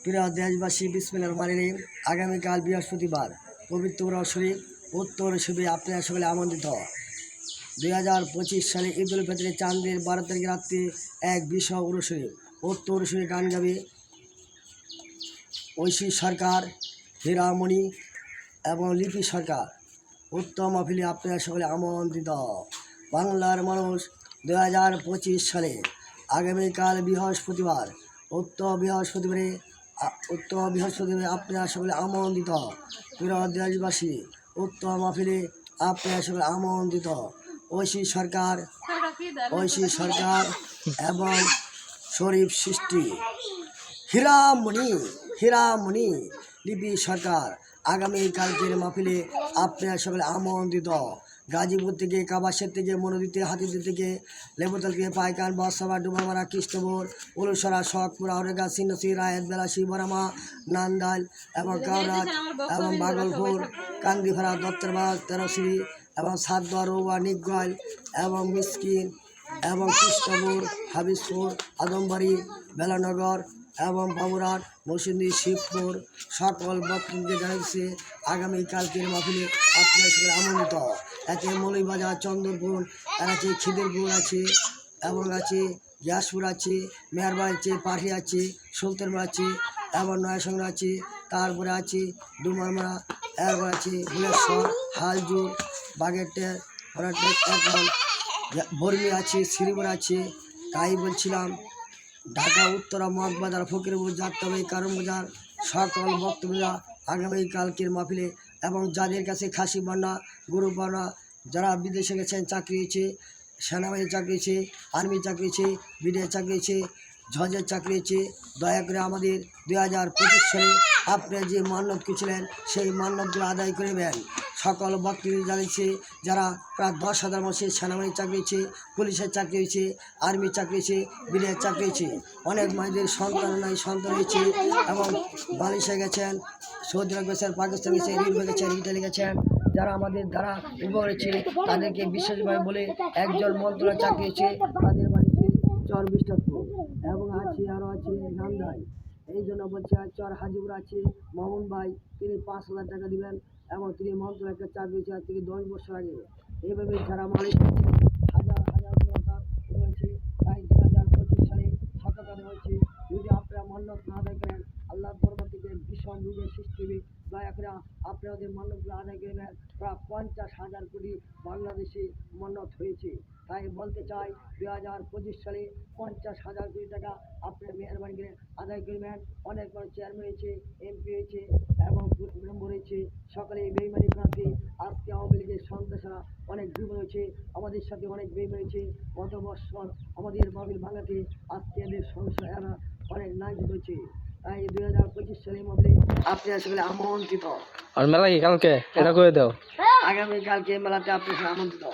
প্রিয় দেশবাসী, বিসমিল্লাহির রহমানির রহিম। আগামীকাল বৃহস্পতিবার পবিত্র উরস শরীফ উত্তর শিবে আপনারা সকলে আমন্ত্রিত। 2025 সালে ঈদুল ফিতরের চাঁদের 12 তারিখ রাত্রে এক বিশাল উরস শরীফ উত্তর শিবে গান গাবে ঐশী সরকার, হীরামণি এবং লিপি সরকার। উত্তম মাহফিলে আপনারা সকলে আমন্ত্রিত। বাংলার মানুষ 2025 সালে আগামীকাল বৃহস্পতিবার উত্তর বৃহস্পতিবারে আপনারা সকলে আমন্ত্রিত। প্রিয় দেশবাসী, উত্তম মাহফিলে আপনারা সকলে আমন্ত্রিত। ঐশী সরকার এবং শরীফ সৃষ্টি, হীরামণি লিপি সরকার। আগামীকালকের মাহফিলে আপনারা সকলে আমন্ত্রিত। গাজীপুর থেকে, কাবাসের থেকে, মনোদিতে, হাতিদের থেকে, লেবুতল থেকে, পাইকান, বাসাবা, ডুবামারা, কৃষ্ণপুর, উলুসরা, শখপুর, আউরেগা, সিন্নসি, রায়েত, বেলাসি, বরামা, নান্দাইল এবং কাউরাত এবং বাগলপুর, কান্দিফাড়া, দত্তরবাগ, তেরোশ্রী এবং সাতদুয়ার, রৌয়া, নিগল এবং মিসকিন এবং কৃষ্ণপুর, হাবিজপুর, আদমবাড়ি, বেলানগর এবং বাবুরহাট, মৌসুমী, শিবপুর সকল বক্তব্যকে জানিয়েছে আগামীকালকের মাহফিলে আপনারা সকলে আমন্ত্রিত। এতে মৌলভীবাজার, চন্দ্রপুর আছে, খিদিরপুর আছে এবং আছে গ্যাসপুর আছে, মেহেরবাড়ি আছে, পাঠি আছে, সুলতানপুর আছে এবং নয়াসংর আছে, তারপরে আছে ডুমারমারা, এরপর আছে ভুলেশ্বর, হালজুর, বাগেরটের, এখন বর্মি আছে, শ্রীপুর আছে। তাই বলছিলাম ঢাকা উত্তরা, মগবাজার, ফকিরপুর, যাত্রাবাড়ি, কারণ বাজার সকল বক্তব্যরা আগামীকালকের মাহফিলে এবং যাদের কাছে খাসি বান্না, গরু বান্না, যারা বিদেশে গেছেন, চাকরি হয়েছে, সেনাবাহিনীর চাকরি হয়েছে, আর্মি চাকরি হয়েছে, বিডিআর চাকরি হয়েছে, জজের চাকরি হয়েছে, দয়া করে আমাদের 2025 সালে আপনি যে মান্যত করেছিলেন সেই মান্যতগুলো আদায় করে নেবেন। সকল বক্তব্য জানিয়েছে যারা প্রায় 10,000 মানুষের সেনাবাহিনীর চাকরি হয়েছে, পুলিশের চাকরি হয়েছে, আর্মির চাকরি হয়েছে, বিডিআর চাকরি হয়েছে, অনেক মায়েদের সন্তান হয়েছে এবং বালিশে গেছেন, সৌদি আরব গেছেন, পাকিস্তান গেছেন, ইউরোপে গেছেন, ইটালি গেছেন। যারা আমাদের দ্বারা উপকরেছে তাদেরকে বিশেষভাবে বলে একজন মন্ত্রণালয় চাকরি হয়েছে, তাদের বাড়িতে চর বিষ্ণুপুর এবং আছে আরও আছে নান্দাই। এই জন্য বলছে চর হাজিপুর আছে মোহন ভাই, তিনি 5,000 টাকা দিবেন এবং তিনি মন্ত্রণালয় একটা চাকরি হয়েছে আজ থেকে 10 বছর আগে। এইভাবে যারা মালিক হাজার টাকা হয়েছে, তাই 2025 সালে সতর্কতা হয়েছে যদি আপনারা মান্যত না আদায় করেন আল্লাহ দরবার থেকে ভীষণ রোগের সৃষ্টি হবে। দয়া করে আপনাদের মান্যতগুলো আদায় করে নেন। প্রায় 50,000 কোটি বাংলাদেশে মান্যত হয়েছে। তাই বলতে চাই 2025 সালে 50,000 কোটি টাকা আপনার মেহরবানি করে আদায় করবেন। অনেক মানুষ চেয়ারম্যান হয়েছে, এমপি হয়েছে এবং মেম্বার হয়েছে, সকলে বেইমানি প্রার্থী। আজকে আওয়ামী লীগের সন্ত্রাসীরা অনেক যুব হয়েছে, আমাদের সাথে অনেক বেইমানি হয়েছে। গত বছর আমাদের মাহফিল ভাঙাতে আজকে এদের সংশয়েরা অনেক নাইজ হয়েছে। তাই 2025 সালে মাহফিলে আপনারা সকলে আমন্ত্রিত। আর মেলা কি কালকে এটা করে দাও, আগামীকালকে মেলাতে আপনারা আমন্ত্রিত।